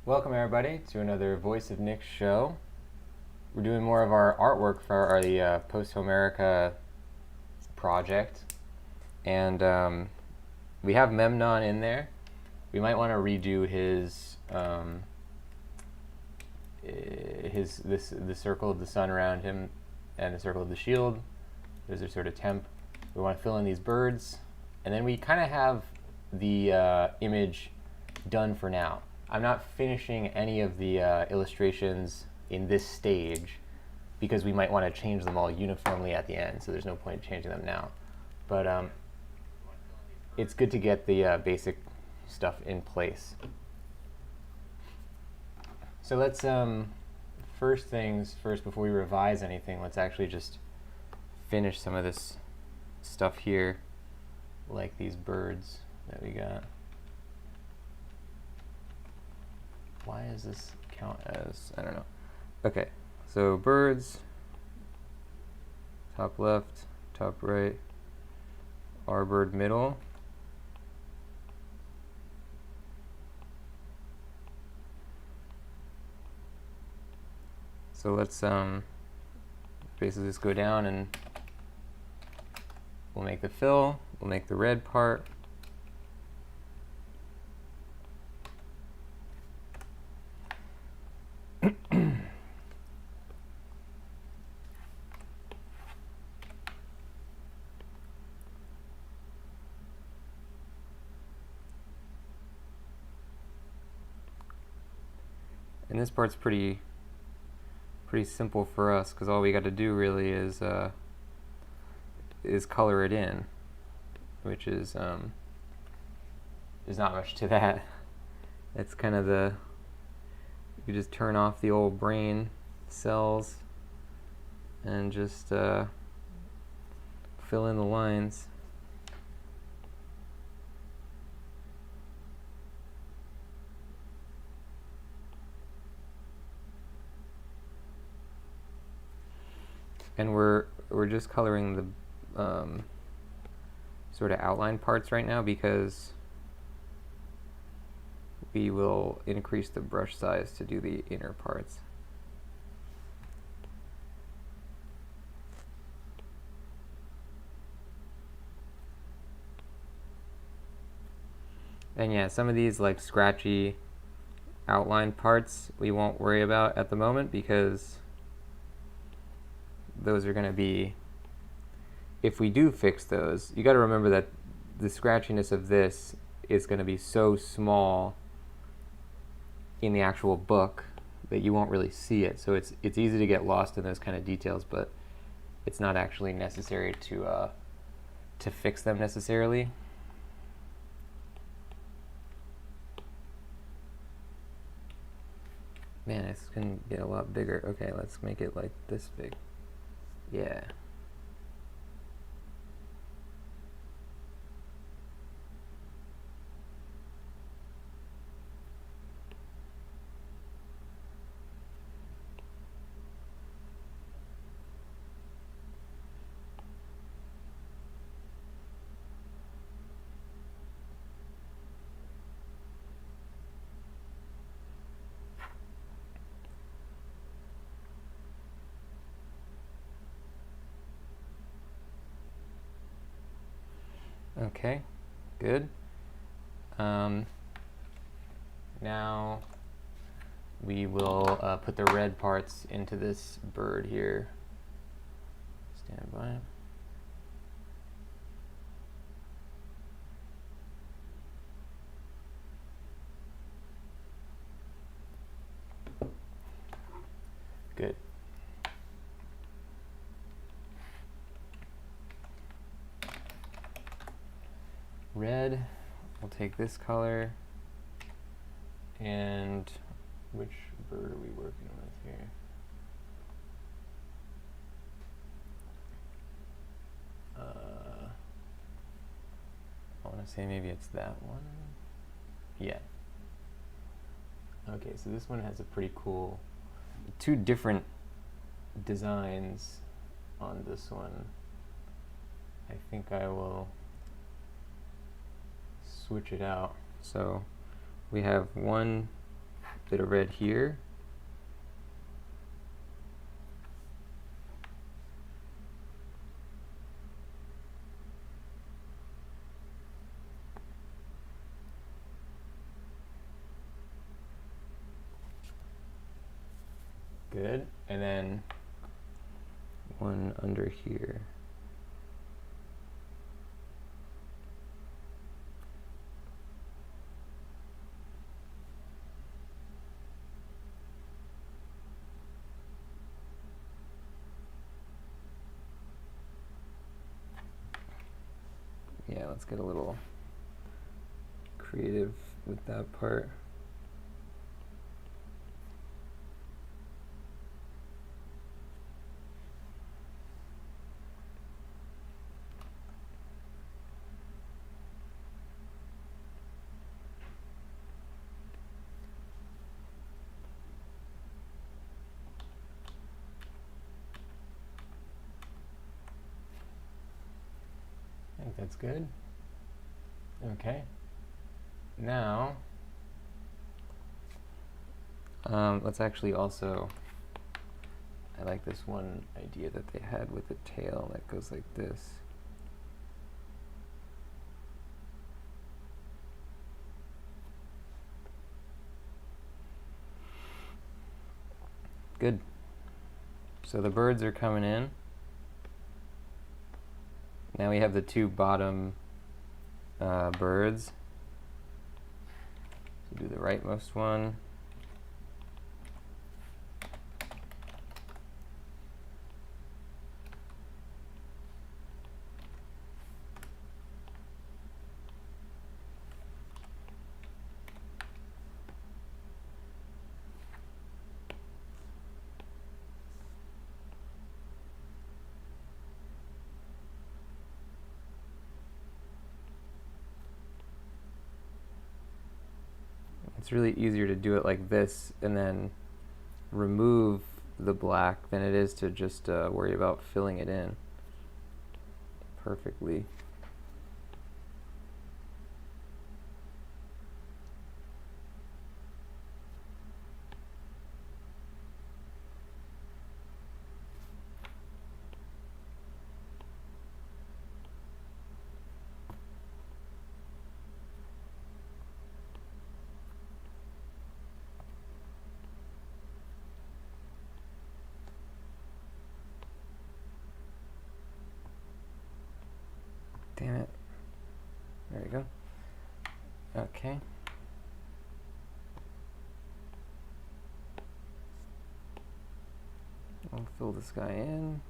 Welcome everybody to another Voice of Nick show. We're doing more of our artwork for the Posthomerica project, and we have Memnon in there. We might want to redo the circle of the sun around him and the circle of the shield. Those are sort of temp. We want to fill in these birds, and then we kind of have the image done for now. I'm not finishing any of the illustrations in this stage because we might want to change them all uniformly at the end, so there's no point in changing them now. But it's good to get the basic stuff in place. So let's, first things first, before we revise anything, let's actually just finish some of this stuff here, like these birds that we got. Why does this count as, I don't know. Okay, so birds, top left, top right, our bird middle. So let's basically just go down and we'll make the fill, we'll make the red part. And this part's pretty simple for us because all we got to do really is color it in, which is there's not much to that. It's kind of you just turn off the old brain cells and just fill in the lines. And we're just coloring the sort of outline parts right now because we will increase the brush size to do the inner parts. And yeah, some of these like scratchy outline parts we won't worry about at the moment because those are going to be, if we do fix those, you got to remember that the scratchiness of this is going to be so small in the actual book that you won't really see it. So it's easy to get lost in those kind of details, but it's not actually necessary to fix them necessarily. Man, this can get a lot bigger. Okay, let's make it like this big. Yeah. Okay, good. Now we will put the red parts into this bird here. Stand by. Good. Red, we'll take this color, and which bird are we working with here? I want to say maybe it's that one. Yeah. Okay, so this one has a pretty cool, two different designs on this one. I think I will switch it out. So we have one bit of red here. Good. And then one under here. Yeah, let's get a little creative with that part. I think that's good. Okay. Now, let's actually also, I like this one idea that they had with the tail that goes like this. Good. So the birds are coming in. Now we have the two bottom birds. So do the rightmost one. It's really easier to do it like this and then remove the black than it is to just worry about filling it in perfectly. Damn it. There we go. Okay. I'll fill this guy in.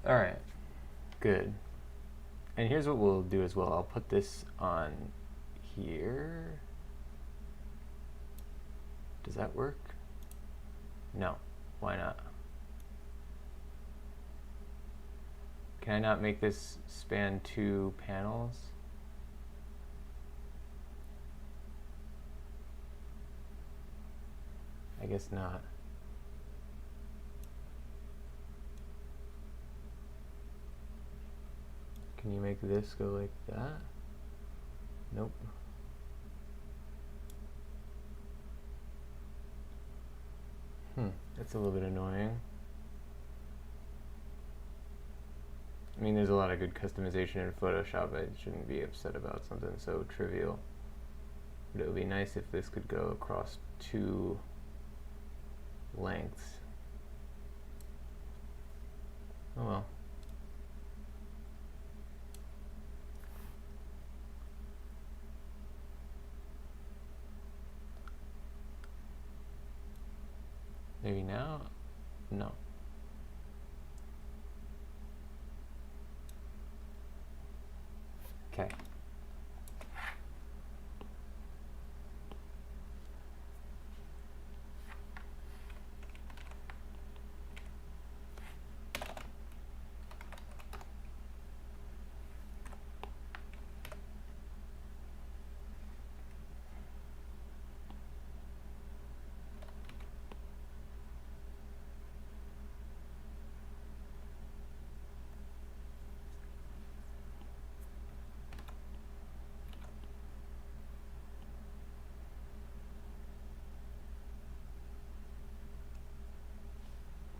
All right, good. And here's what we'll do as well. I'll put this on here. Does that work? No, why not? Can I not make this span 2 panels? I guess not. Can you make this go like that? Nope. That's a little bit annoying. I mean, there's a lot of good customization in Photoshop. I shouldn't be upset about something so trivial. But it would be nice if this could go across 2 lengths. Oh well. Maybe now? No. Okay.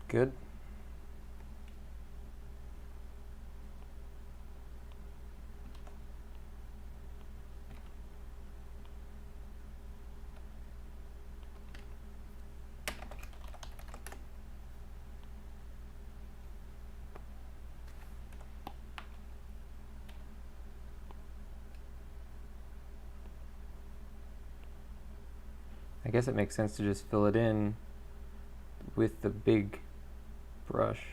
Good. I guess it makes sense to just fill it in with the big brush.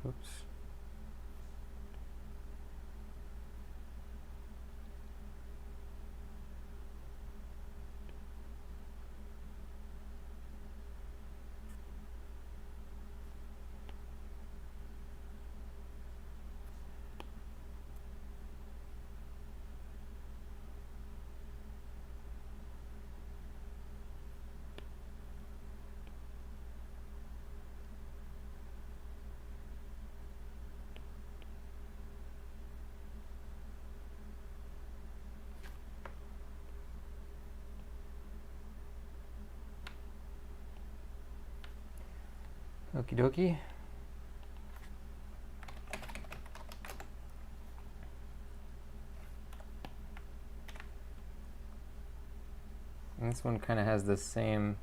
Oops. Okie dokie. And this one kind of has the same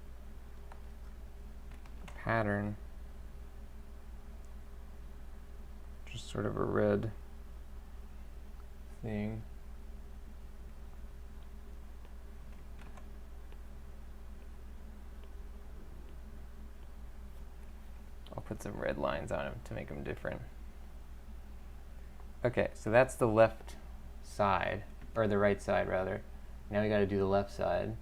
pattern, just sort of a red thing. I'll put some red lines on them to make them different. Okay, so that's the left side, or the right side rather. Now we got to do the left side.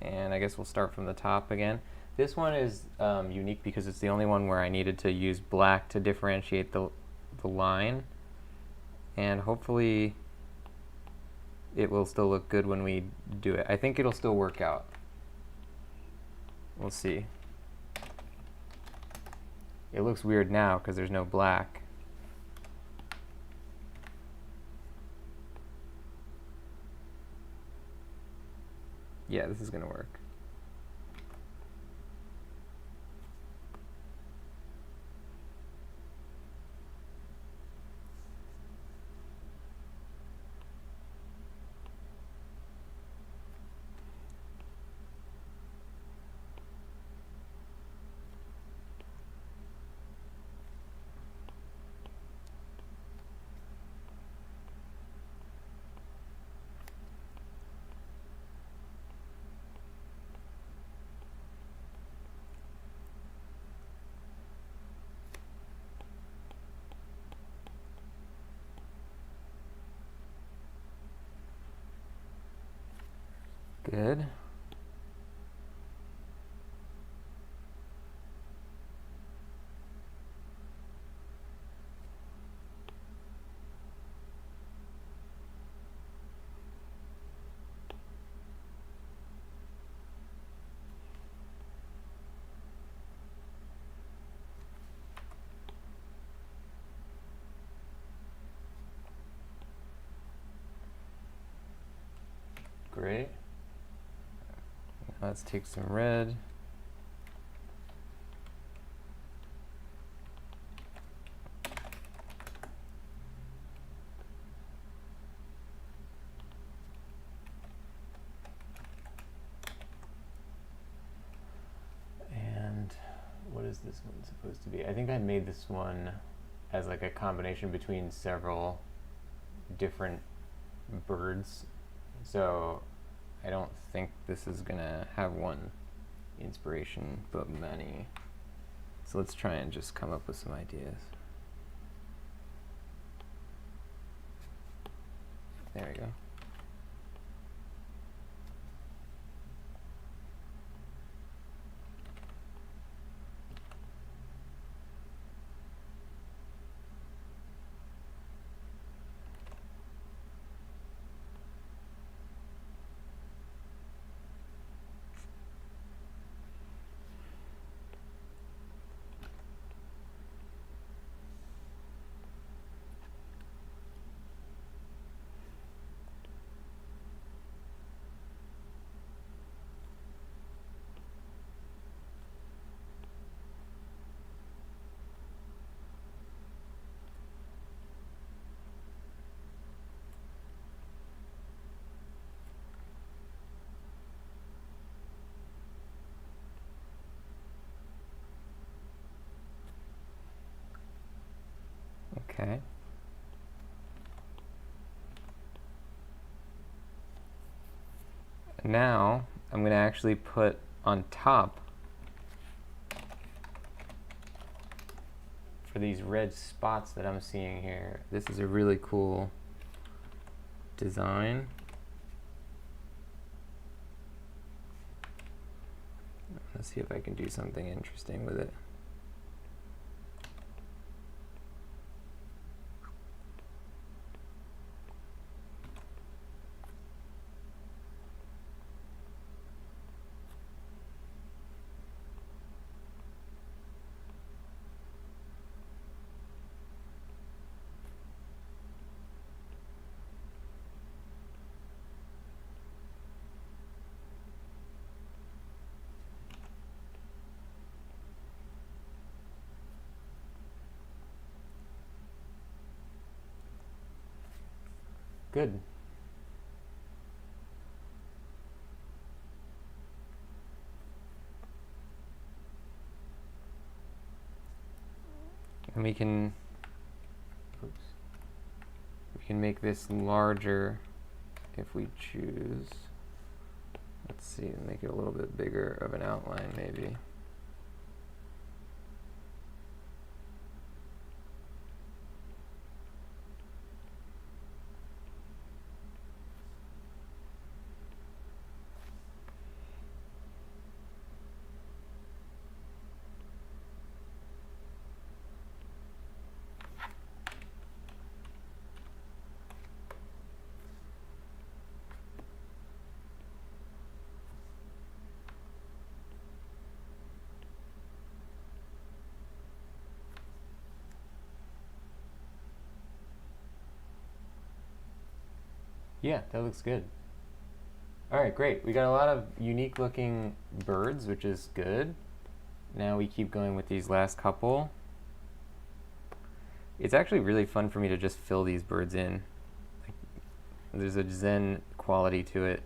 And I guess we'll start from the top again. This one is unique because it's the only one where I needed to use black to differentiate the line. And hopefully it will still look good when we do it. I think it'll still work out. We'll see. It looks weird now because there's no black. Yeah, this is going to work. Good. Great. Let's take some red. And what is this one supposed to be? I think I made this one as like a combination between several different birds. So I don't think this is gonna have one inspiration, but many. So let's try and just come up with some ideas. There we go. Okay. Now I'm going to actually put on top for these red spots that I'm seeing here. This is a really cool design. Let's see if I can do something interesting with it. Good. And we can make this larger if we choose. Let's see, make it a little bit bigger of an outline maybe. Yeah, that looks good. All right, great. We got a lot of unique looking birds, which is good. Now we keep going with these last couple. It's actually really fun for me to just fill these birds in. There's a zen quality to it.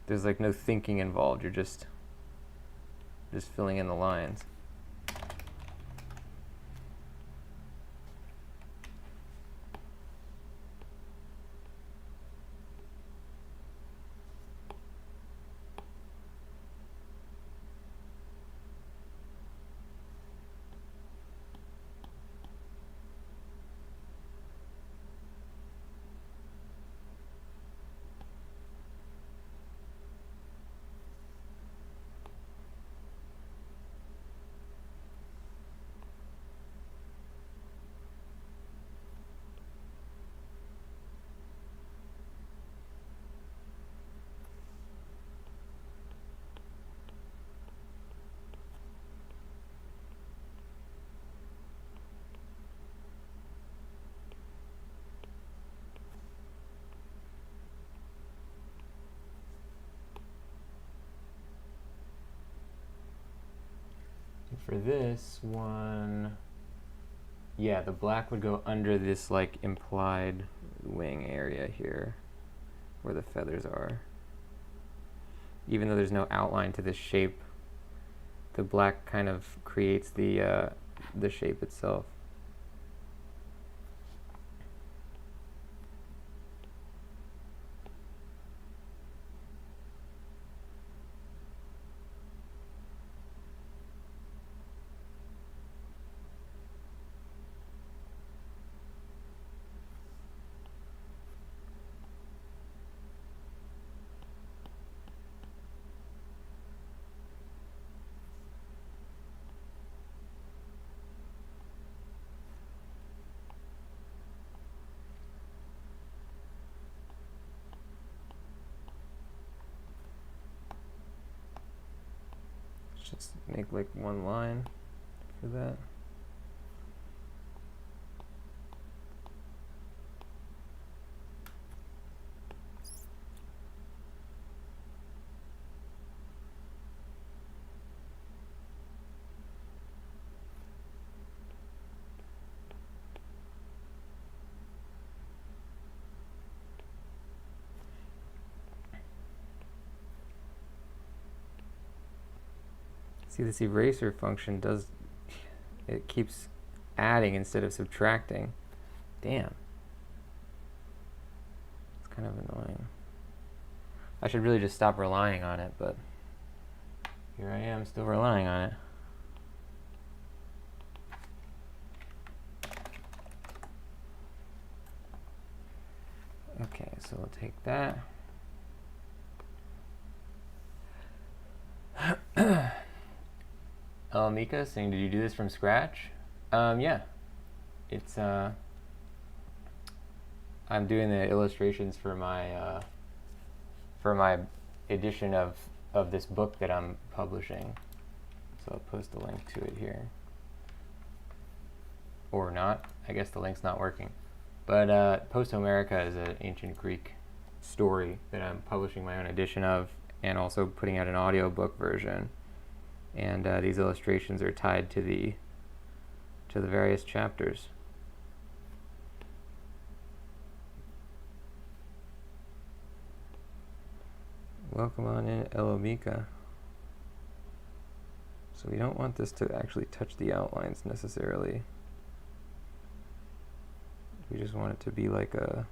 There's like no thinking involved. You're just filling in the lines. For this one, yeah, the black would go under this like implied wing area here where the feathers are. Even though there's no outline to this shape, the black kind of creates the shape itself. Just make like one line for that. See, this eraser function does, it keeps adding instead of subtracting. Damn. It's kind of annoying. I should really just stop relying on it, but here I am still relying on it. Okay, so we'll take that. Mika saying, did you do this from scratch? Yeah. It's, I'm doing the illustrations for my edition of this book that I'm publishing. So I'll post a link to it here. Or not. I guess the link's not working. But Posthomerica is an ancient Greek story that I'm publishing my own edition of, and also putting out an audiobook version. And these illustrations are tied to the various chapters. Welcome on in, Elomika. So we don't want this to actually touch the outlines necessarily. We just want it to be like a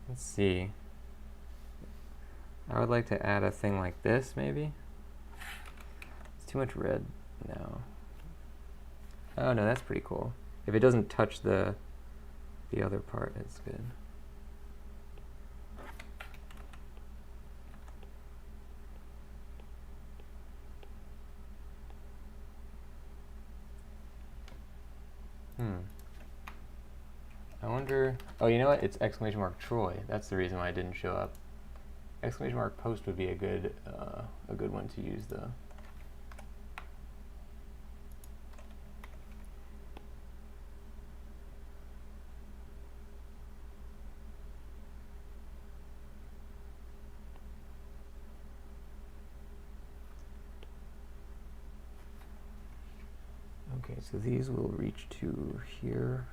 let's see. I would like to add a thing like this, maybe. It's too much red now. Oh no, that's pretty cool. If it doesn't touch the other part, it's good. I wonder, oh, you know what? It's exclamation mark Troy. That's the reason why it didn't show up. Exclamation mark post would be a good one to use though. Okay, so these will reach to here.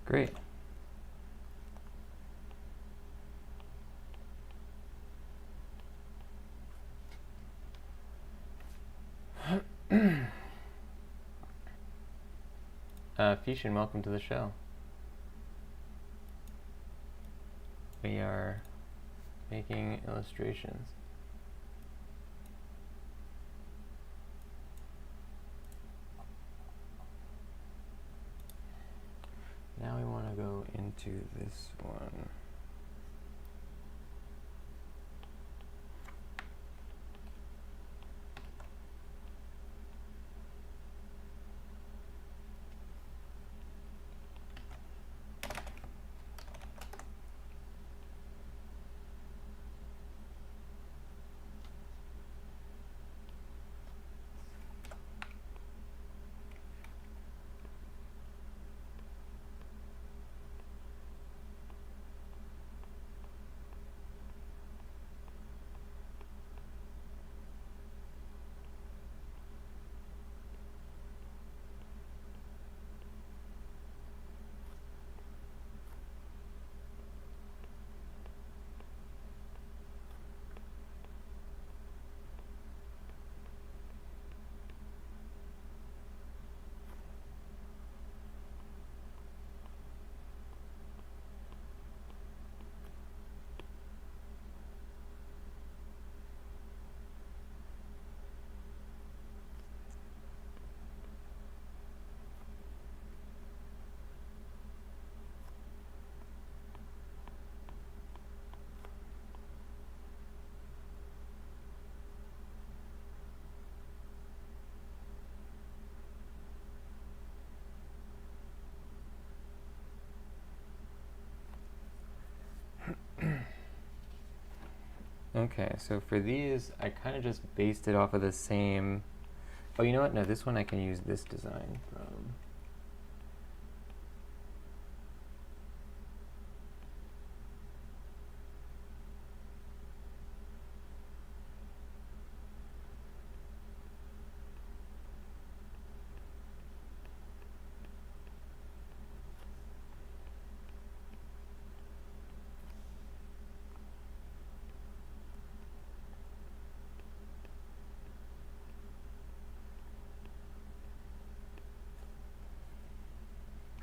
Great. Fishin, welcome to the show. We are making illustrations. Now we want to go into this one. Okay, so for these, I kind of just based it off of the same. Oh, you know what? No, this one I can use this design from.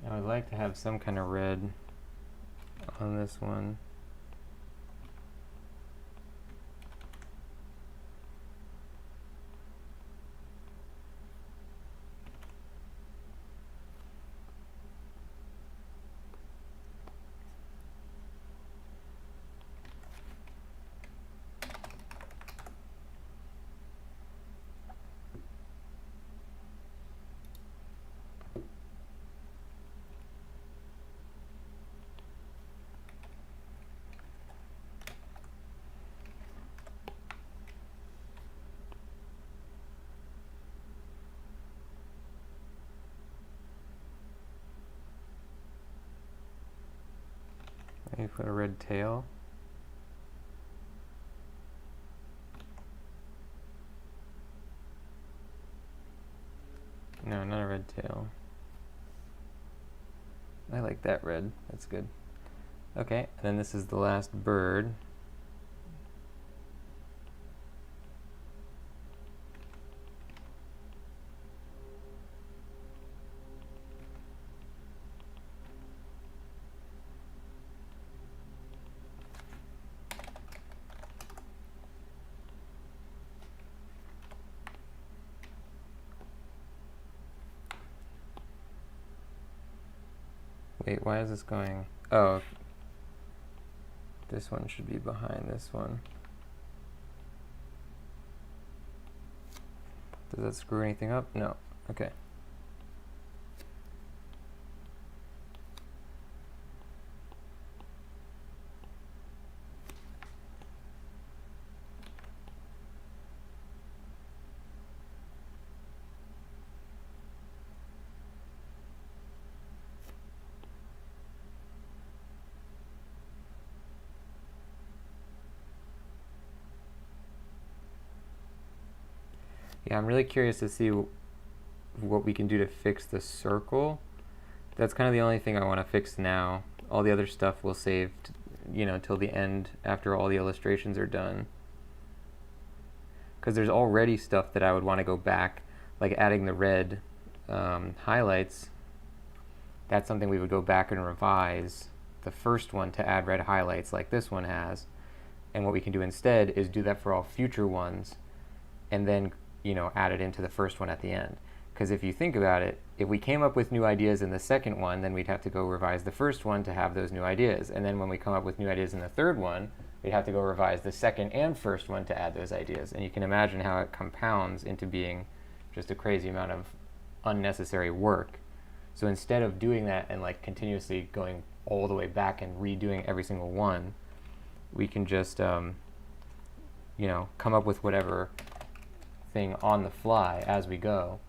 I would like to have some kind of red on this one. Maybe put a red tail. No, not a red tail. I like that red. That's good. Okay, and then this is the last bird. Wait, why is this going? Oh, this one should be behind this one. Does that screw anything up? No. Okay. Yeah, I'm really curious to see what we can do to fix the circle. That's kind of the only thing I want to fix now. All the other stuff we'll save, till the end after all the illustrations are done. Because there's already stuff that I would want to go back, like adding the red highlights. That's something we would go back and revise the first one to add red highlights like this one has. And what we can do instead is do that for all future ones and then add it into the first one at the end. Because if you think about it, if we came up with new ideas in the second one, then we'd have to go revise the first one to have those new ideas. And then when we come up with new ideas in the third one, we'd have to go revise the second and first one to add those ideas. And you can imagine how it compounds into being just a crazy amount of unnecessary work. So instead of doing that and continuously going all the way back and redoing every single one, we can just come up with whatever thing on the fly as we go,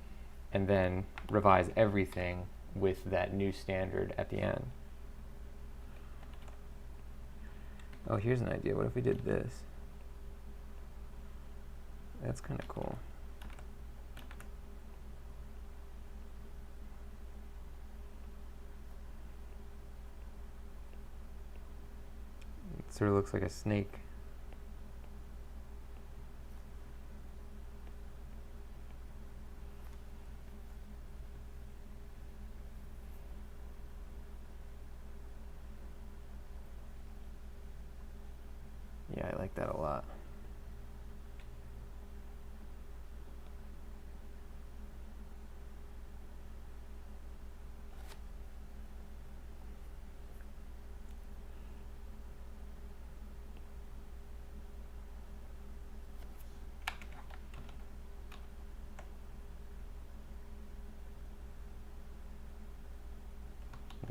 and then revise everything with that new standard at the end. Oh, here's an idea. What if we did this? That's kind of cool. It sort of looks like a snake. Yeah, I like that a lot.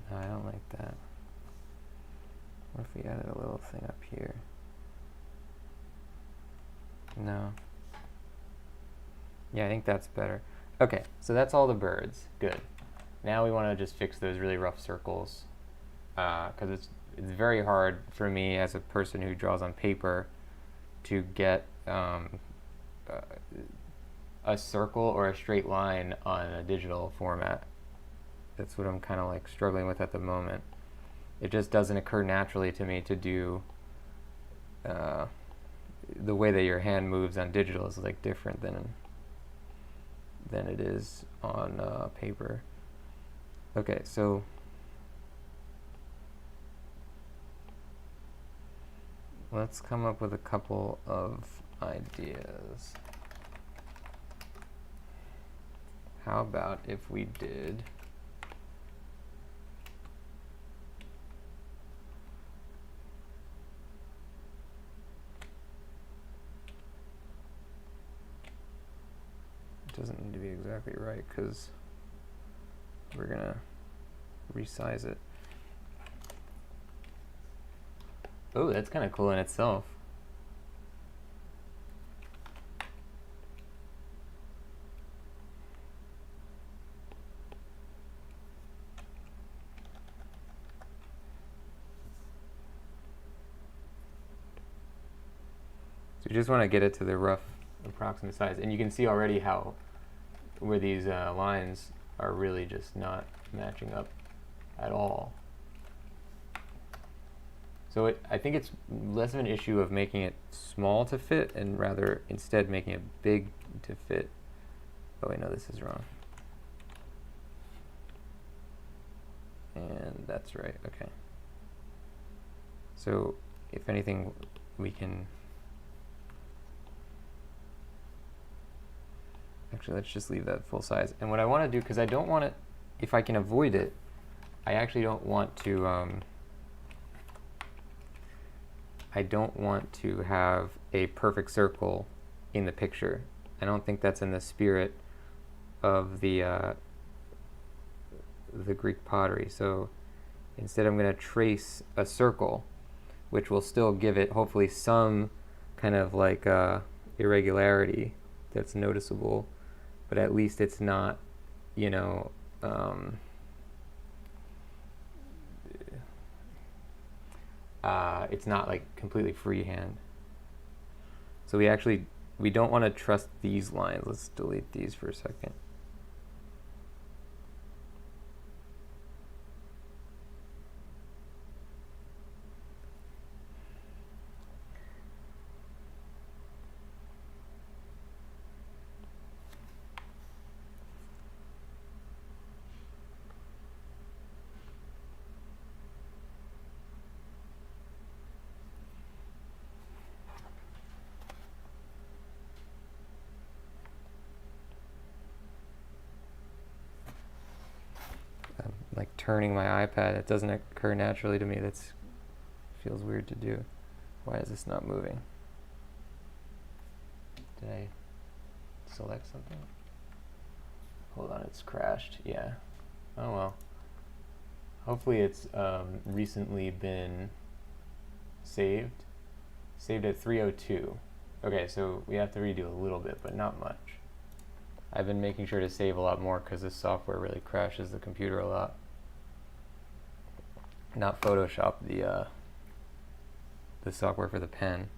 No, I don't like that. What if we added a little thing up here? No. Yeah, I think that's better. Okay, so that's all the birds. Good. Now we want to just fix those really rough circles, because it's very hard for me as a person who draws on paper to get a circle or a straight line on a digital format. That's what I'm kind of like struggling with at the moment. It just doesn't occur naturally to me to do the way that your hand moves on digital is like different than it is on paper. Okay, so let's come up with a couple of ideas. How about if we did doesn't need to be exactly right because we're gonna resize it. Oh, that's kind of cool in itself. So you just want to get it to the rough approximate size, and you can see already how where these lines are really just not matching up at all. So I think it's less of an issue of making it small to fit and rather instead making it big to fit. Oh wait, no, this is wrong. And that's right, okay. So if anything, we can actually, let's just leave that full size. And what I want to do, because I don't want it, if I can avoid it, I actually don't want to have a perfect circle in the picture. I don't think that's in the spirit of the Greek pottery. So instead I'm going to trace a circle, which will still give it hopefully some kind of like irregularity that's noticeable, but at least it's not, you know, it's not like completely freehand. So we don't want to trust these lines. Let's delete these for a second. Like turning my iPad, it doesn't occur naturally to me. That feels weird to do. Why is this not moving? Did I select something? Hold on, it's crashed. Yeah. Oh well. Hopefully it's recently been saved. Saved at 3:02. Okay, so we have to redo a little bit, but not much. I've been making sure to save a lot more because this software really crashes the computer a lot. Not Photoshop, the software for the pen.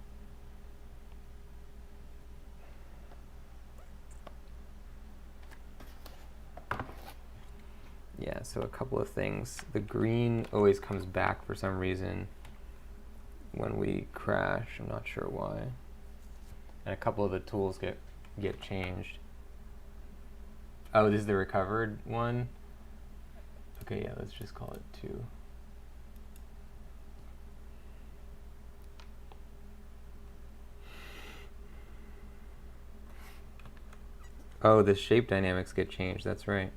Yeah, so a couple of things. The green always comes back for some reason when we crash. I'm not sure why. And a couple of the tools get changed. Oh, this is the recovered one? Okay, yeah, let's just call it 2. Oh, the shape dynamics get changed, that's right.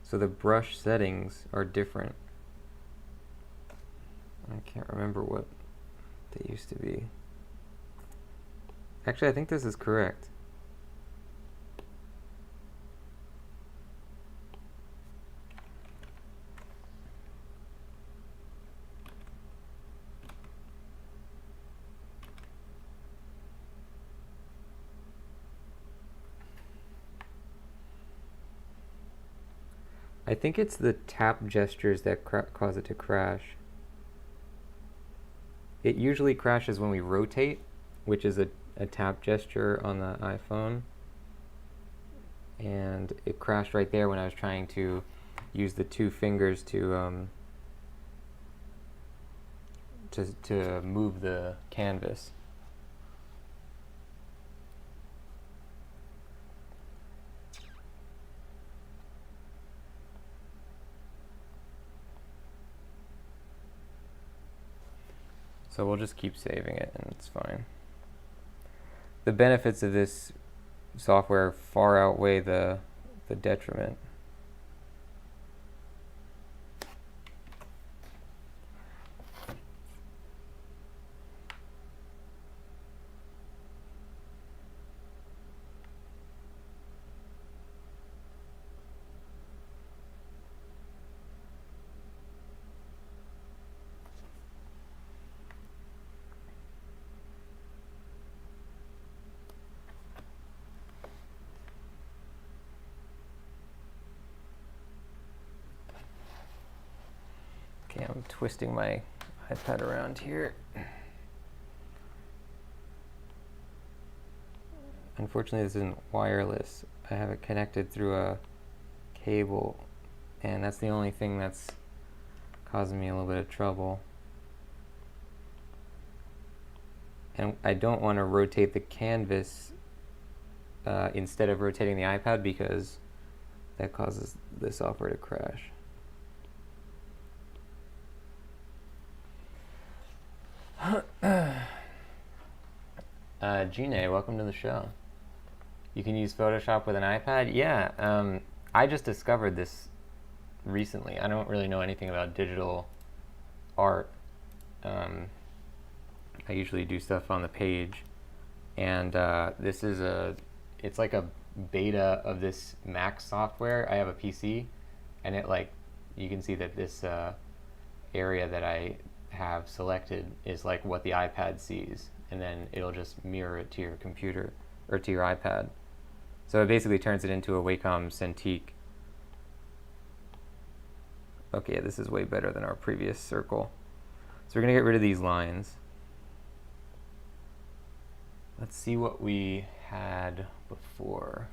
So the brush settings are different. I can't remember what they used to be. Actually, I think this is correct. I think it's the tap gestures that cause it to crash. It usually crashes when we rotate, which is a tap gesture on the iPhone. And it crashed right there when I was trying to use the 2 fingers to move the canvas. So we'll just keep saving it and it's fine. The benefits of this software far outweigh the detriment. Okay, I'm twisting my iPad around here. Unfortunately, this isn't wireless. I have it connected through a cable, and that's the only thing that's causing me a little bit of trouble. And I don't want to rotate the canvas instead of rotating the iPad because that causes the software to crash. Gine, welcome to the show. You can use Photoshop with an iPad? Yeah, I just discovered this recently. I don't really know anything about digital art. I usually do stuff on the page, and this is it's like a beta of this Mac software. I have a PC, and it you can see that this area that I have selected is like what the iPad sees, and then it'll just mirror it to your computer or to your iPad. So it basically turns it into a Wacom Cintiq. Okay, this is way better than our previous circle. So we're gonna get rid of these lines. Let's see what we had before.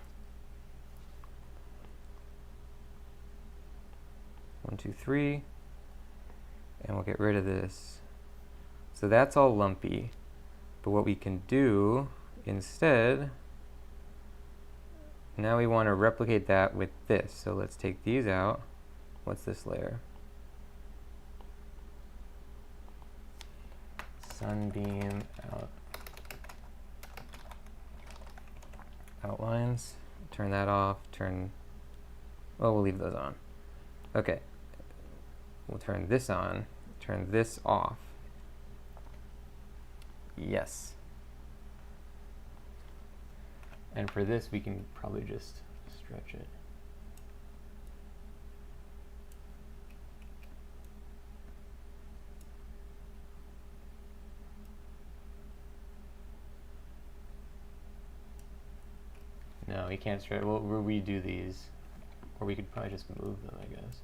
1, 2, 3. And we'll get rid of this. So that's all lumpy. But what we can do instead, now we want to replicate that with this. So let's take these out. What's this layer? Sunbeam outlines. Turn that off. We'll leave those on. Okay. We'll turn this on, turn this off. Yes. And for this, we can probably just stretch it. No, we can't stretch. We'll redo these, or we could probably just move them, I guess.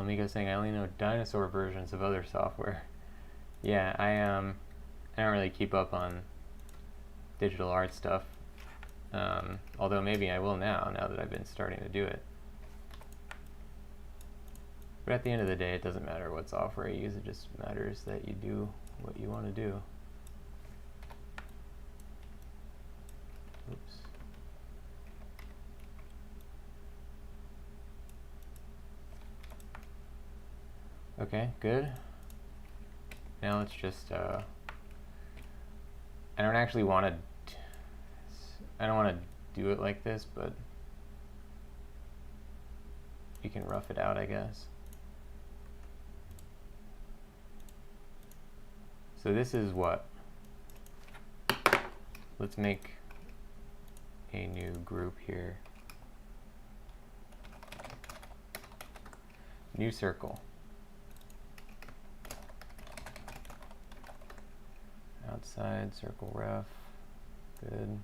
Miko's saying I only know dinosaur versions of other software. Yeah, I don't really keep up on digital art stuff. Although maybe I will now that I've been starting to do it. But at the end of the day, it doesn't matter what software you use. It just matters that you do what you want to do. Oops. Okay, good. Now let's just, I don't actually want to, I don't want to do it like this, but you can rough it out, I guess. So this is what? Let's make a new group here. New circle. Outside circle ref. Good.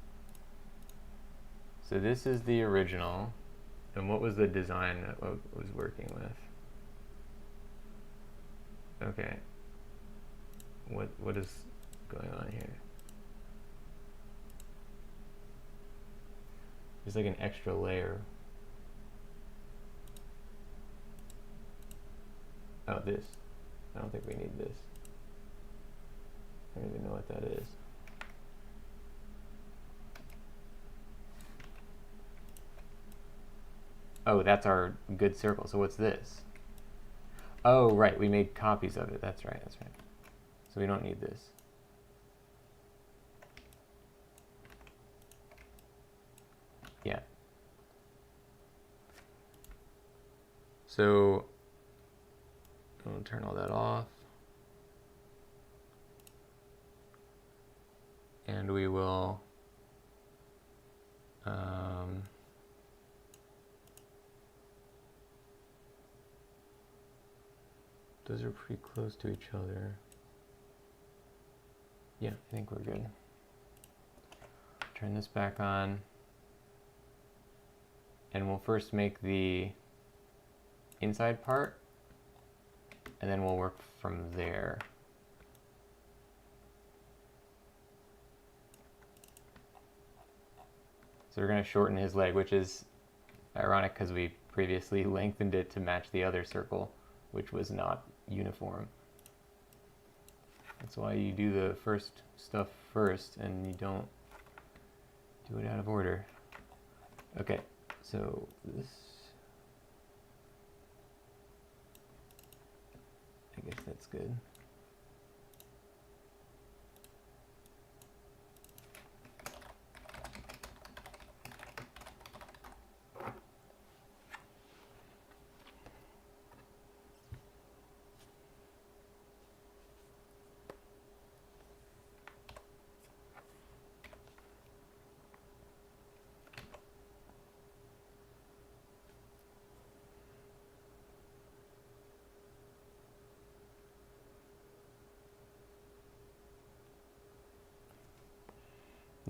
So this is the original. And what was the design that I was working with? Okay. What is going on here? There's like an extra layer. Oh, this. I don't think we need this. I don't even know what that is. Oh, that's our good circle. So what's this? Oh, right. We made copies of it. That's right. That's right. So we don't need this. Yeah. So I'll turn all that off. And we will those are pretty close to each other. Yeah, I think we're good. Turn this back on. And we'll first make the inside part, and then we'll work from there. So we're going to shorten his leg, which is ironic because we previously lengthened it to match the other circle, which was not uniform. That's why you do the first stuff first and you don't do it out of order. Okay, so this, I guess that's good.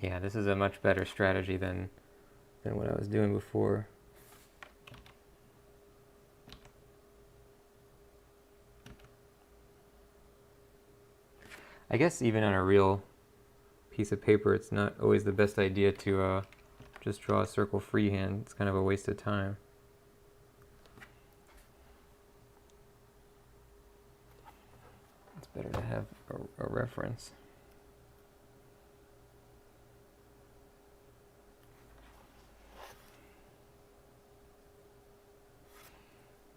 Yeah, this is a much better strategy than what I was doing before. I guess even on a real piece of paper, it's not always the best idea to just draw a circle freehand. It's kind of a waste of time. It's better to have a reference.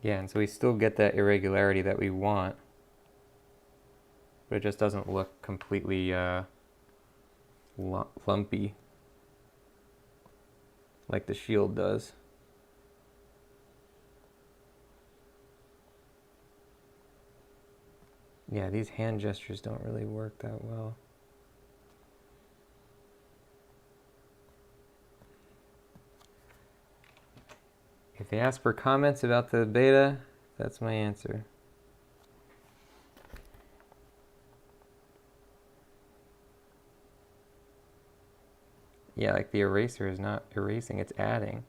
Yeah, and so we still get that irregularity that we want, but it just doesn't look completely lumpy like the shield does. Yeah, these hand gestures don't really work that well. If they ask for comments about the beta, that's my answer. Yeah, like the eraser is not erasing, it's adding.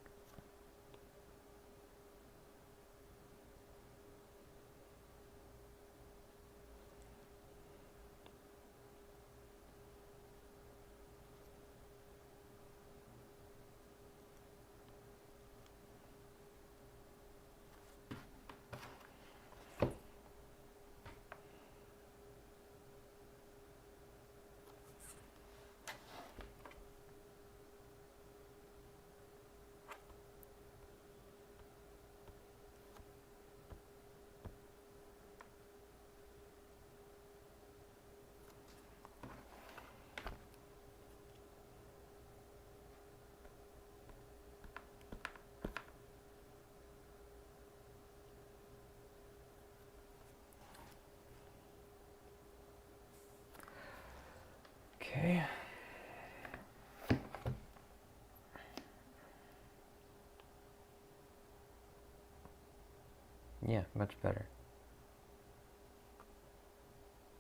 Yeah, much better.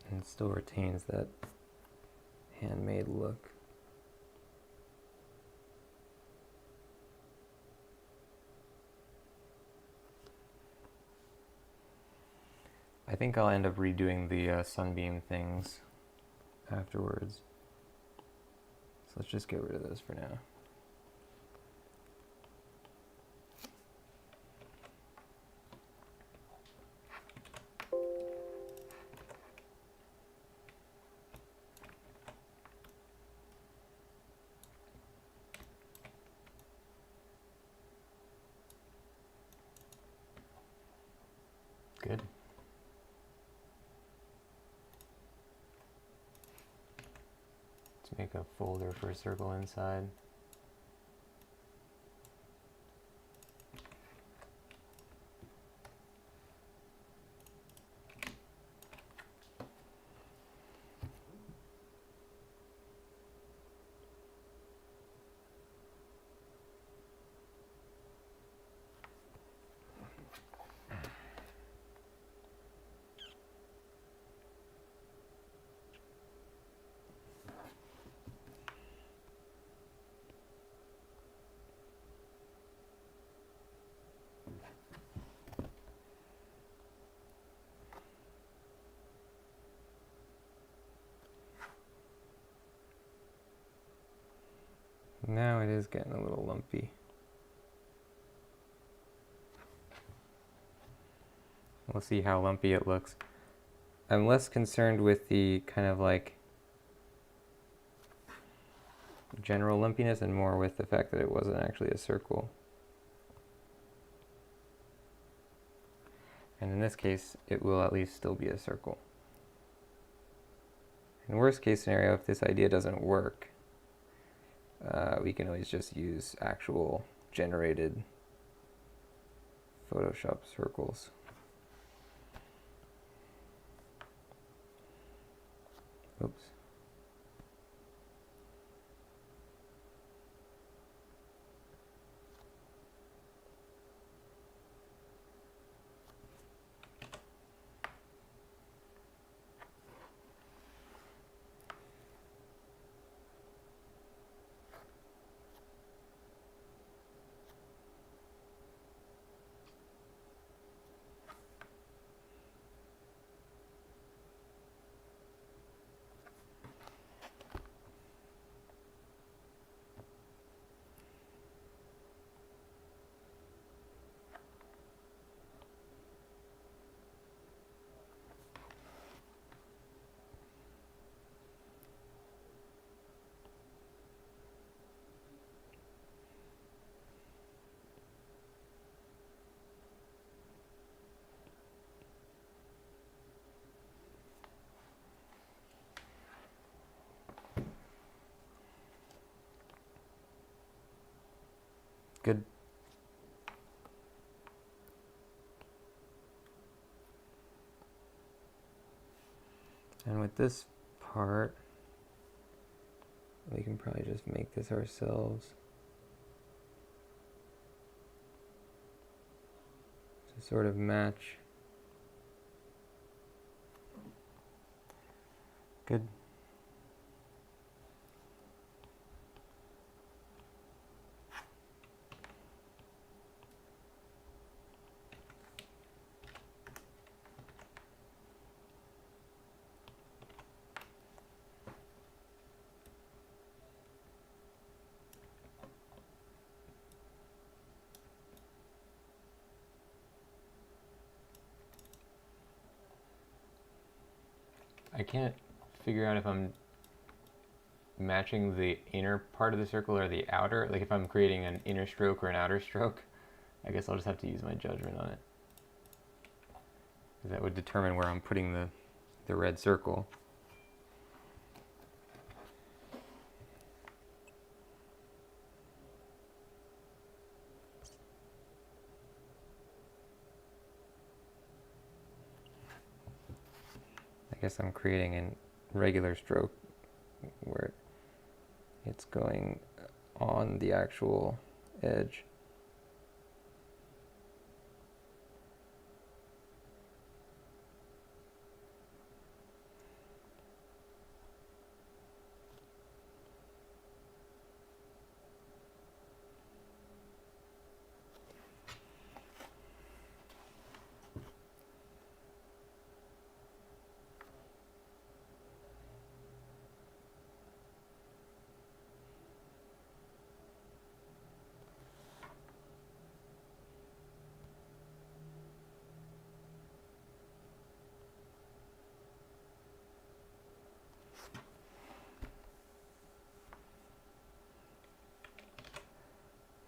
And it still retains that handmade look. I think I'll end up redoing the sunbeam things afterwards. So let's just get rid of those for now. Good. Let's make a folder for a circle inside. Now it is getting a little lumpy. We'll see how lumpy it looks. I'm less concerned with the kind of like general lumpiness and more with the fact that it wasn't actually a circle. And in this case, it will at least still be a circle. In worst case scenario, if this idea doesn't work, we can always just use actual generated Photoshop circles. Oops. Good. And with this part, we can probably just make this ourselves to sort of match. Good. I can't figure out if I'm matching the inner part of the circle or the outer. Like if I'm creating an inner stroke or an outer stroke, I guess I'll just have to use my judgment on it. That would determine where I'm putting the red circle. I guess I'm creating a regular stroke where it's going on the actual edge.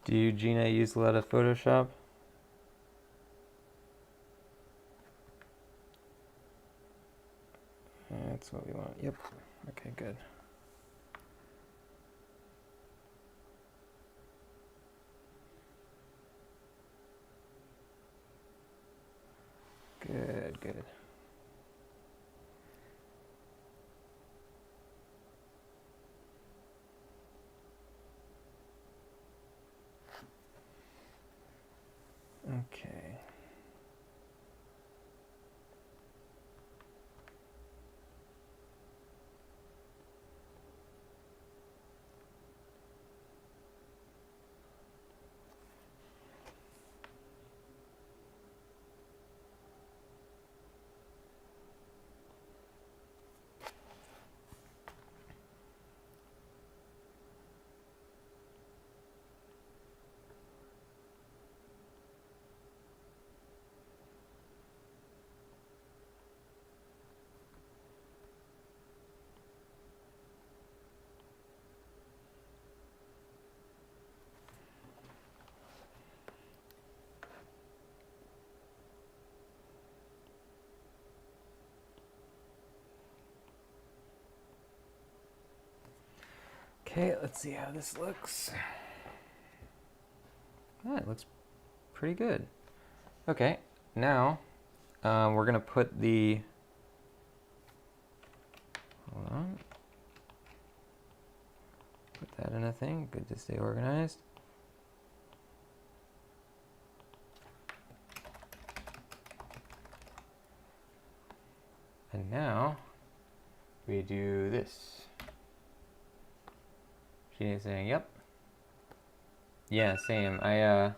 Do you, Gina, use a lot of Photoshop? That's what we want. Yep. Okay, good. Good, good. Okay. Okay, let's see how this looks. Yeah, it looks pretty good. Okay, now we're gonna put the, hold on, put that in a thing. Good to stay organized. And now We do this. She's saying, yep. Yeah, same. I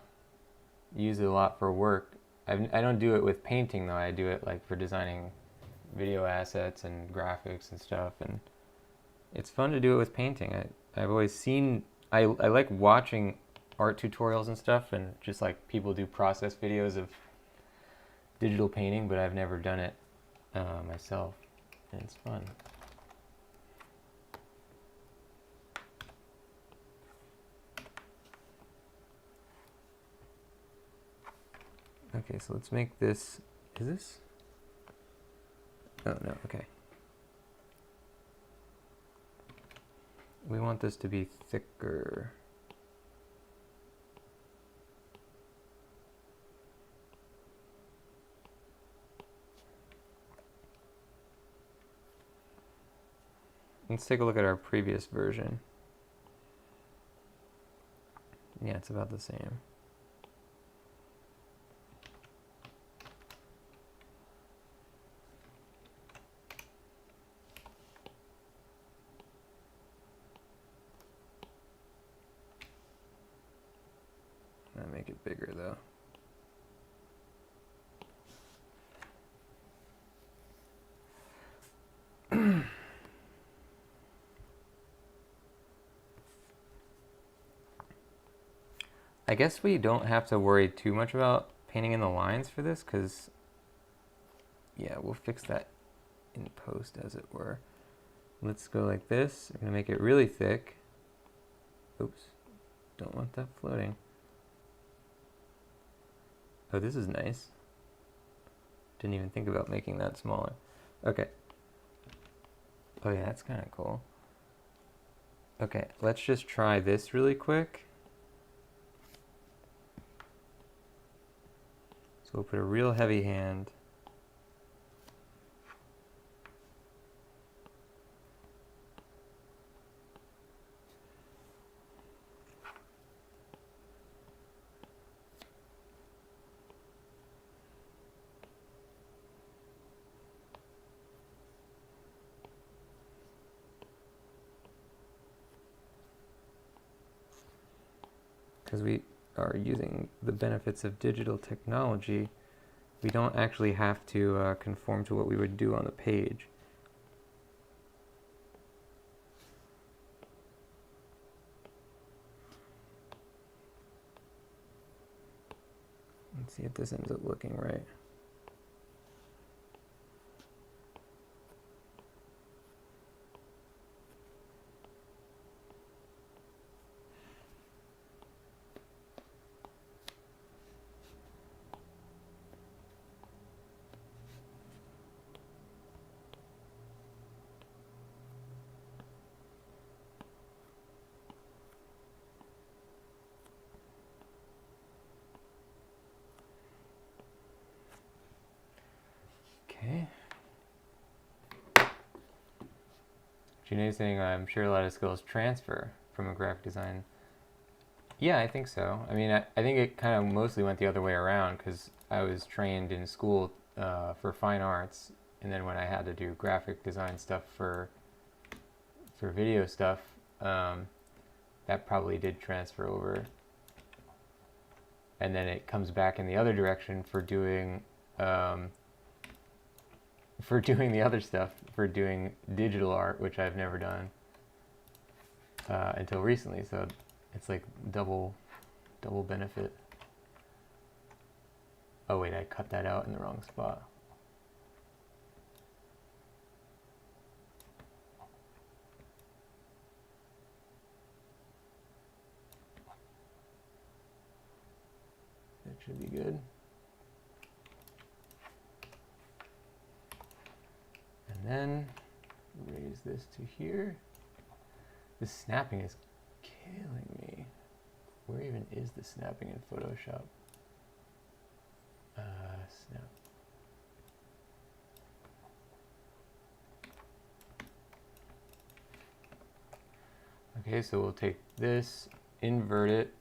use it a lot for work. I don't do it with painting though. I do it like for designing video assets and graphics and stuff. And it's fun to do it with painting. I've always seen, I like watching art tutorials and stuff, and just like people do process videos of digital painting, but I've never done it myself, and it's fun. Okay, so let's make this, is this? Oh, no, okay. We want this to be thicker. Let's take a look at our previous version. Yeah, it's about the same. I'll make it bigger though. I guess we don't have to worry too much about painting in the lines for this, because yeah, we'll fix that in post, as it were. Let's go like this. I'm gonna make it really thick. Oops, don't want that floating. Oh, this is nice. Didn't even think about making that smaller. Okay. Oh yeah, that's kind of cool. Okay, let's just try this really quick. So we'll put a real heavy hand. Because we are using the benefits of digital technology, we don't actually have to conform to what we would do on the page. Let's see if this ends up looking right. Janae's saying, I'm sure a lot of skills transfer from a graphic design. Yeah, I think so. I mean, I think it kind of mostly went the other way around because I was trained in school for fine arts, and then when I had to do graphic design stuff for video stuff, that probably did transfer over. And then it comes back in the other direction for doing the other stuff, for doing digital art, which I've never done until recently. So it's like double benefit. Oh wait, I cut that out in the wrong spot. That should be good. And then raise this to here. This snapping is killing me. Where even is the snapping in Photoshop? Snap. Okay, so we'll take this, invert it.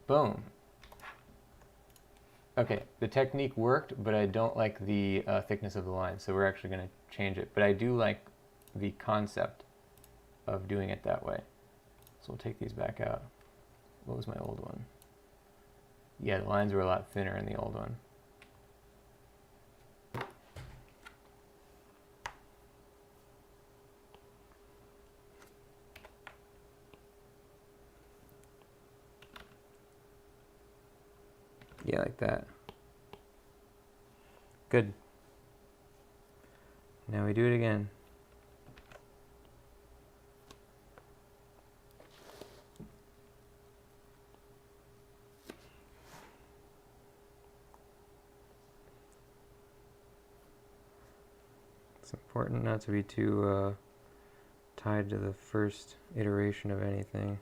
Boom. Okay, the technique worked, but I don't like the thickness of the line, so we're actually going to change it. But I do like the concept of doing it that way. So we'll take these back out. What was my old one? Yeah, the lines were a lot thinner in the old one. Yeah, like that. Good. Now we do it again. It's important not to be too tied to the first iteration of anything.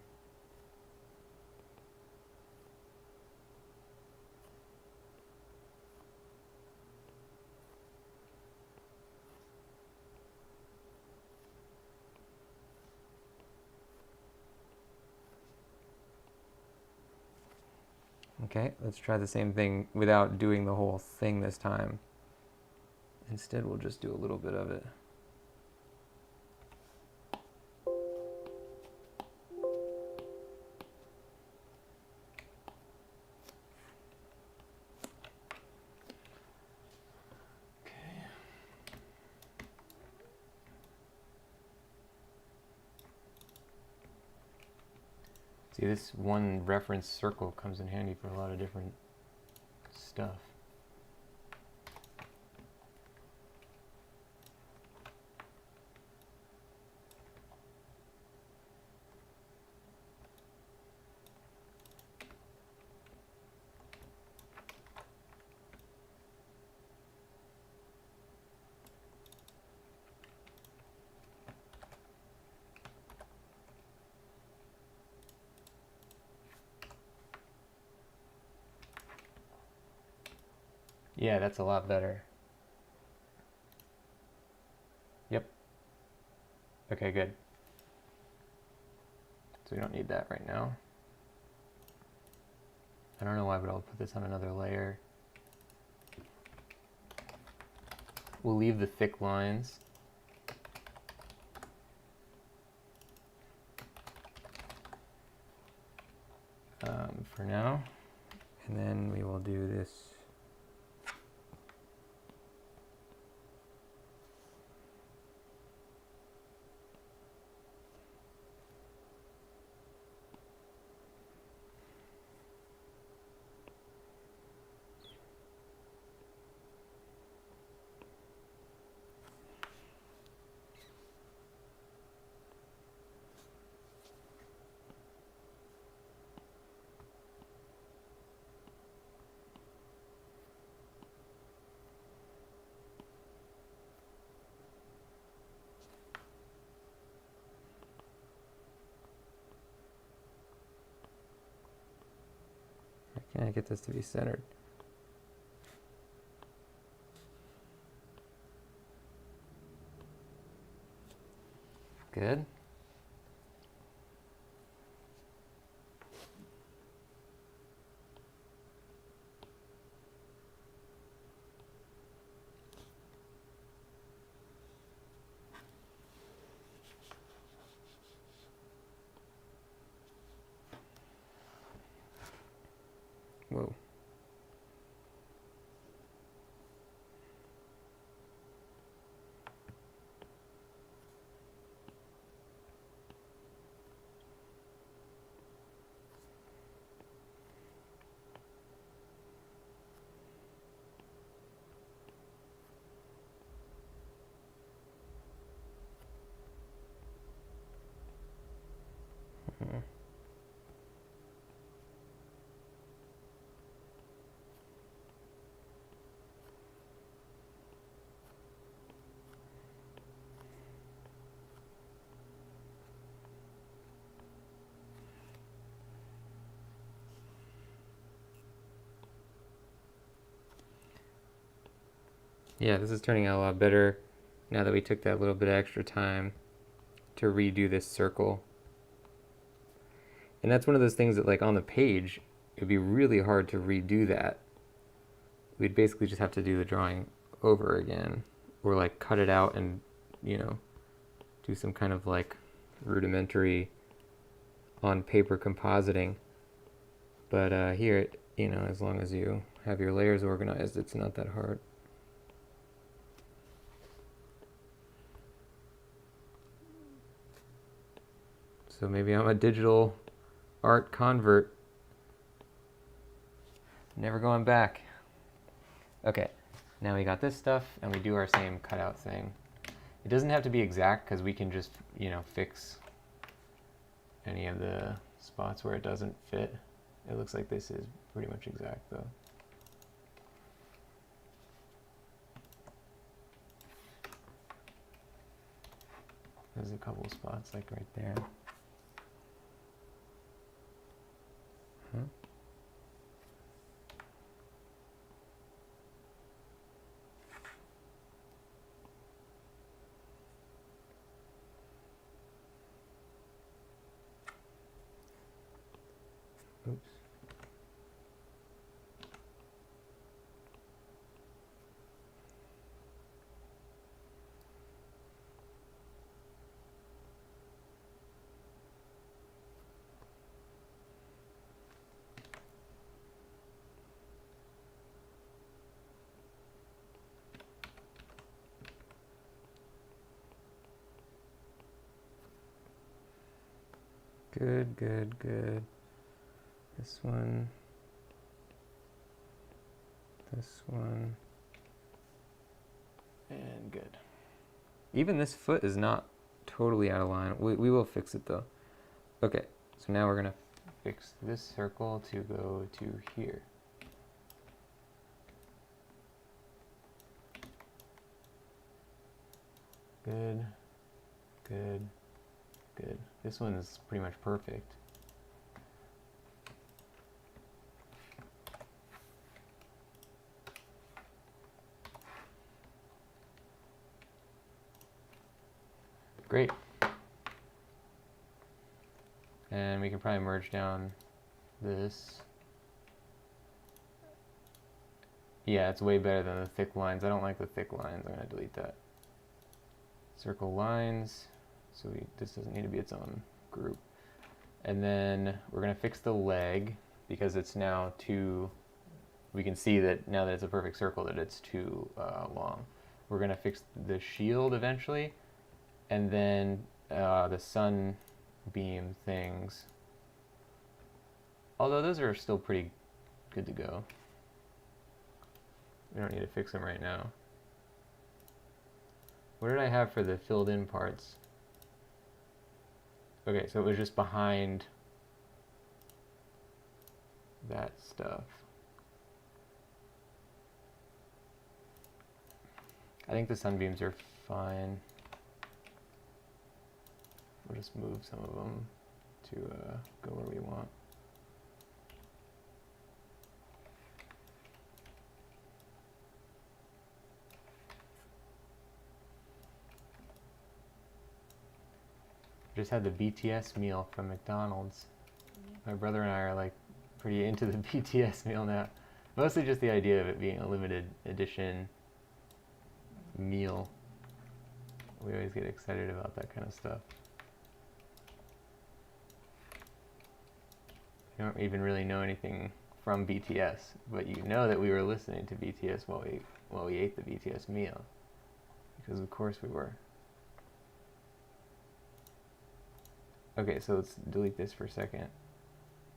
Okay, let's try the same thing without doing the whole thing this time. Instead, we'll just do a little bit of it. See, this one reference circle comes in handy for a lot of different stuff. Yeah, that's a lot better. Yep. Okay, good. So we don't need that right now. I don't know why, but I'll put this on another layer. We'll leave the thick lines. For now. And then we will do this. How can I get this to be centered? good. Whoa. Mhm. Yeah, this is turning out a lot better now that we took that little bit of extra time to redo this circle. And that's one of those things that, like, on the page, it would be really hard to redo that. We'd basically just have to do the drawing over again, or like cut it out and, you know, do some kind of like rudimentary on paper compositing. But here, you know, as long as you have your layers organized, it's not that hard. So maybe I'm a digital art convert. Never going back. Okay, now we got this stuff, and we do our same cutout thing. It doesn't have to be exact, because we can just, you know, fix any of the spots where it doesn't fit. It looks like this is pretty much exact, though. There's a couple spots, like right there. Huh? Oops. Good, good, good. This one. This one. And good. Even this foot is not totally out of line. We will fix it though. Okay, so now we're gonna fix this circle to go to here. Good, good, good. This one is pretty much perfect. Great. And we can probably merge down this. Yeah, it's way better than the thick lines. I don't like the thick lines. I'm going to delete that. Circle lines. So this doesn't need to be its own group. And then we're going to fix the leg because it's now too, we can see that now that it's a perfect circle that it's too long. We're going to fix the shield eventually. And then the sun beam things. Although those are still pretty good to go. We don't need to fix them right now. What did I have for the filled in parts? Okay, so it was just behind that stuff. I think the sunbeams are fine. We'll just move some of them to go where we want. Just had the BTS meal from McDonald's. My brother and I are like pretty into the BTS meal now. Mostly just the idea of it being a limited edition meal. We always get excited about that kind of stuff. You don't even really know anything from BTS, but you know that we were listening to BTS while we ate the BTS meal. Because of course we were. Okay, so let's delete this for a second.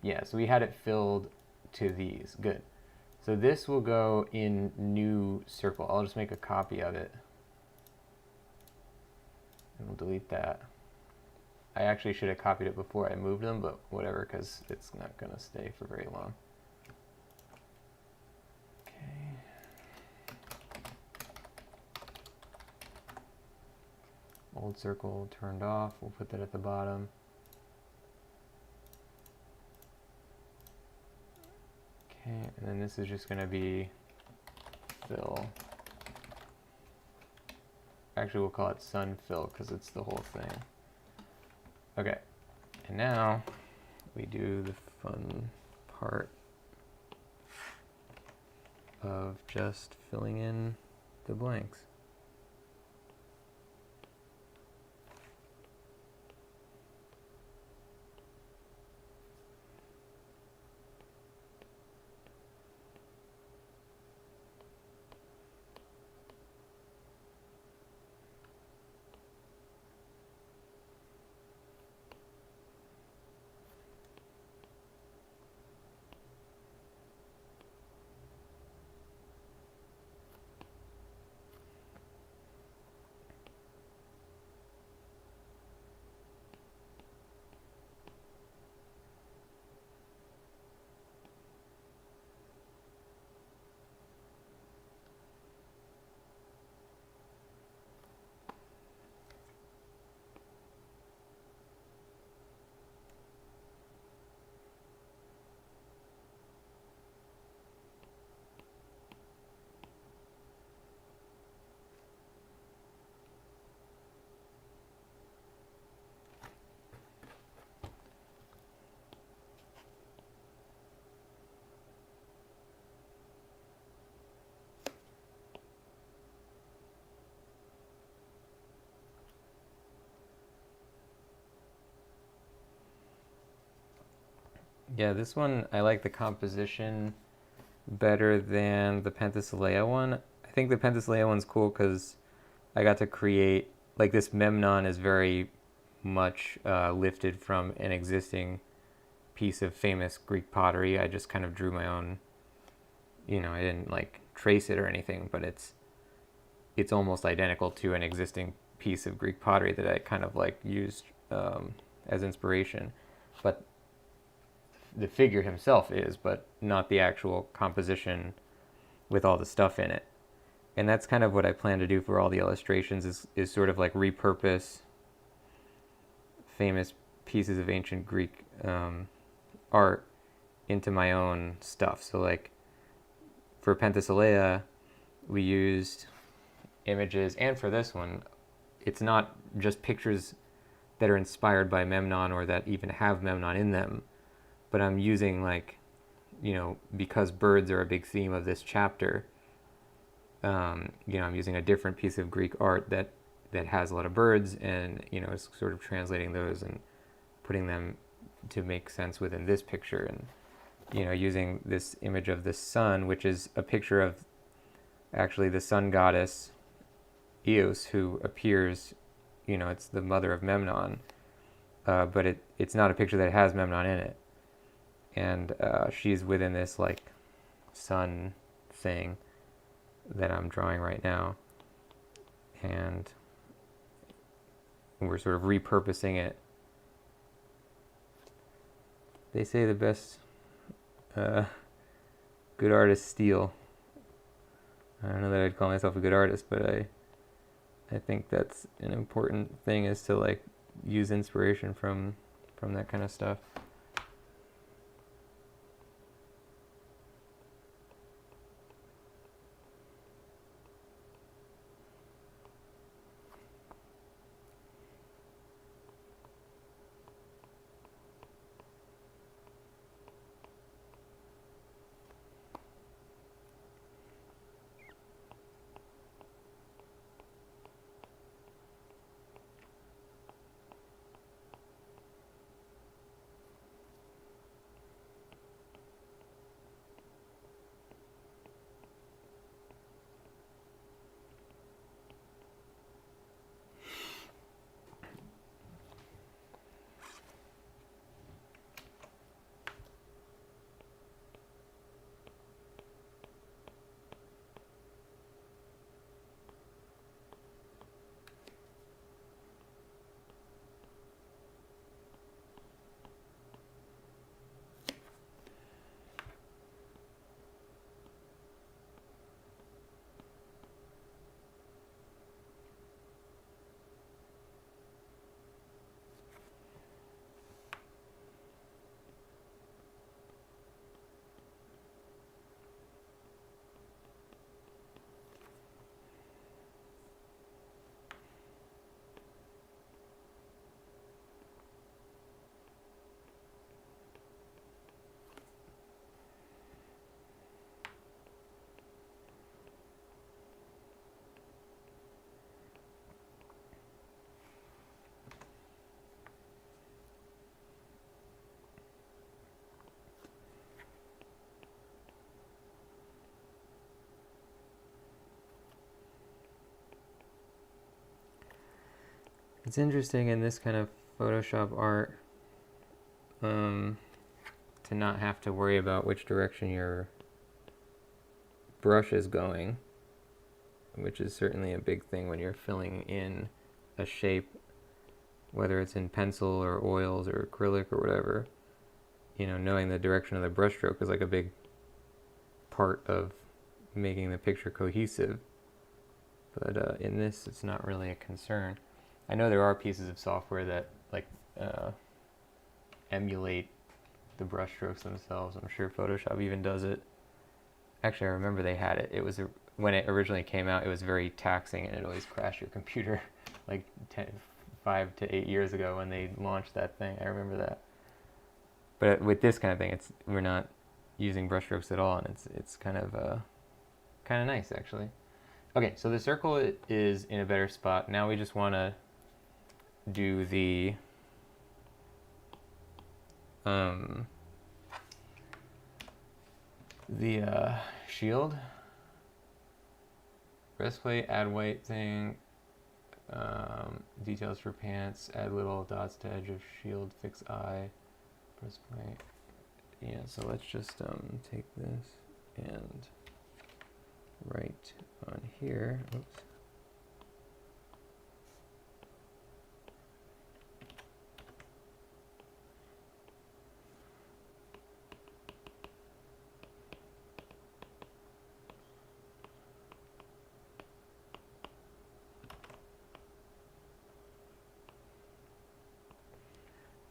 Yeah, so we had it filled to these. Good. So this will go in new circle. I'll just make a copy of it. And we'll delete that. I actually should have copied it before I moved them, but whatever, because it's not going to stay for very long. Okay. Old circle turned off. We'll put that at the bottom. Okay, and then this is just going to be fill. Actually, we'll call it sun fill because it's the whole thing. Okay, and now we do the fun part of just filling in the blanks. Yeah, this one, I like the composition better than the Penthesilea one. I think the Penthesilea one's cool because I got to create, like this Memnon is very much lifted from an existing piece of famous Greek pottery. I just kind of drew my own, I didn't like trace it or anything, but it's almost identical to an existing piece of Greek pottery that I kind of like used as inspiration. But the figure himself is, but not the actual composition with all the stuff in it. And that's kind of what I plan to do for all the illustrations is sort of like repurpose famous pieces of ancient Greek art into my own stuff. So like for Penthesilea, we used images, and for this one, it's not just pictures that are inspired by Memnon or that even have Memnon in them, but I'm using like, because birds are a big theme of this chapter, I'm using a different piece of Greek art that has a lot of birds and, is sort of translating those and putting them to make sense within this picture. And, using this image of the sun, which is a picture of actually the sun goddess Eos, who appears, it's the mother of Memnon, but it's not a picture that has Memnon in it. And she's within this like sun thing that I'm drawing right now. And we're sort of repurposing it. They say the best good artists steal. I don't know that I'd call myself a good artist, but I think that's an important thing, is to like use inspiration from that kind of stuff. It's interesting in this kind of Photoshop art to not have to worry about which direction your brush is going, which is certainly a big thing when you're filling in a shape, whether it's in pencil or oils or acrylic or whatever. Knowing the direction of the brushstroke is like a big part of making the picture cohesive. But in this, it's not really a concern. I know there are pieces of software that emulate the brushstrokes themselves. I'm sure Photoshop even does it. Actually, I remember they had it. It was when it originally came out, it was very taxing, and it always crashed your computer like 5 to 8 years ago when they launched that thing. I remember that. But with this kind of thing, we're not using brushstrokes at all, and it's kind of nice actually. Okay, so the circle is in a better spot. Now we just want to do the shield. Breastplate, add white thing, details for pants, add little dots to edge of shield, fix eye, breastplate. Yeah, so let's just take this and write on here. Oops.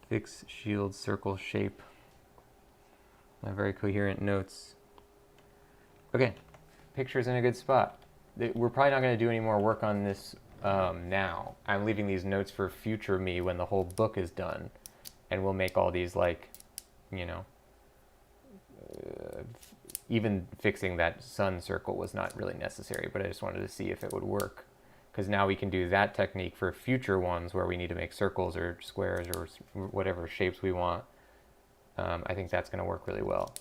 Fix shield circle shape. My very coherent notes. Okay, picture's in a good spot. We're probably not going to do any more work on this now. I'm leaving these notes for future me when the whole book is done, and we'll make all these even fixing that sun circle was not really necessary, but I just wanted to see if it would work. Because now we can do that technique for future ones where we need to make circles or squares or whatever shapes we want. I think that's going to work really well.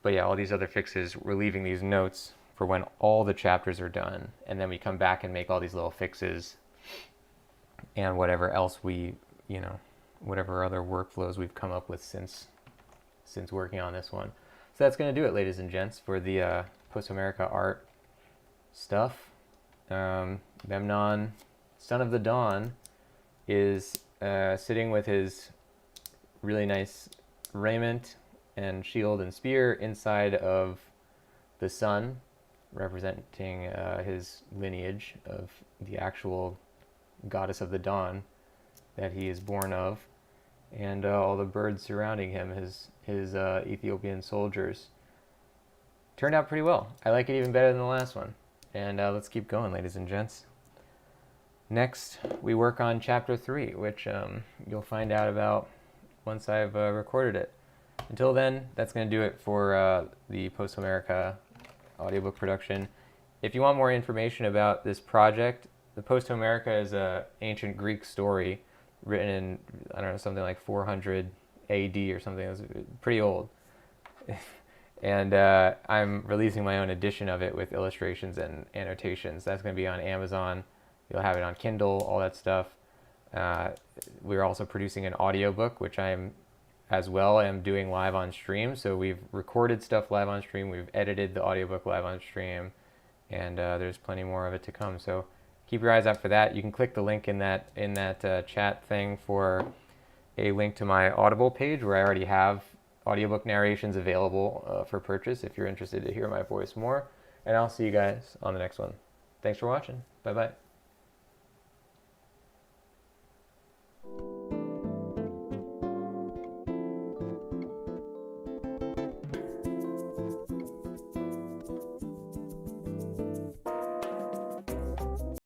But yeah, all these other fixes, we're leaving these notes for when all the chapters are done, and then we come back and make all these little fixes and whatever else whatever other workflows we've come up with since working on this one. So that's going to do it, ladies and gents, for the Posthomerica art stuff. Memnon, Son of the Dawn, is sitting with his really nice raiment and shield and spear inside of the sun, representing his lineage of the actual goddess of the dawn that he is born of, and all the birds surrounding him, his Ethiopian soldiers. Turned out pretty well. I like it even better than the last one. And let's keep going, ladies and gents. Next, we work on Chapter 3, which you'll find out about once I've recorded it. Until then, that's going to do it for the Posthomerica audiobook production. If you want more information about this project, the Posthomerica is an ancient Greek story written in, I don't know, something like 400 AD or something. It was pretty old. And I'm releasing my own edition of it with illustrations and annotations. That's going to be on Amazon. You'll have it on Kindle, all that stuff. We're also producing an audiobook, which I am doing live on stream. So we've recorded stuff live on stream. We've edited the audiobook live on stream. And there's plenty more of it to come. So keep your eyes out for that. You can click the link in that chat thing for a link to my Audible page, where I already have audiobook narrations available for purchase if you're interested to hear my voice more. And I'll see you guys on the next one. Thanks for watching. Bye-bye.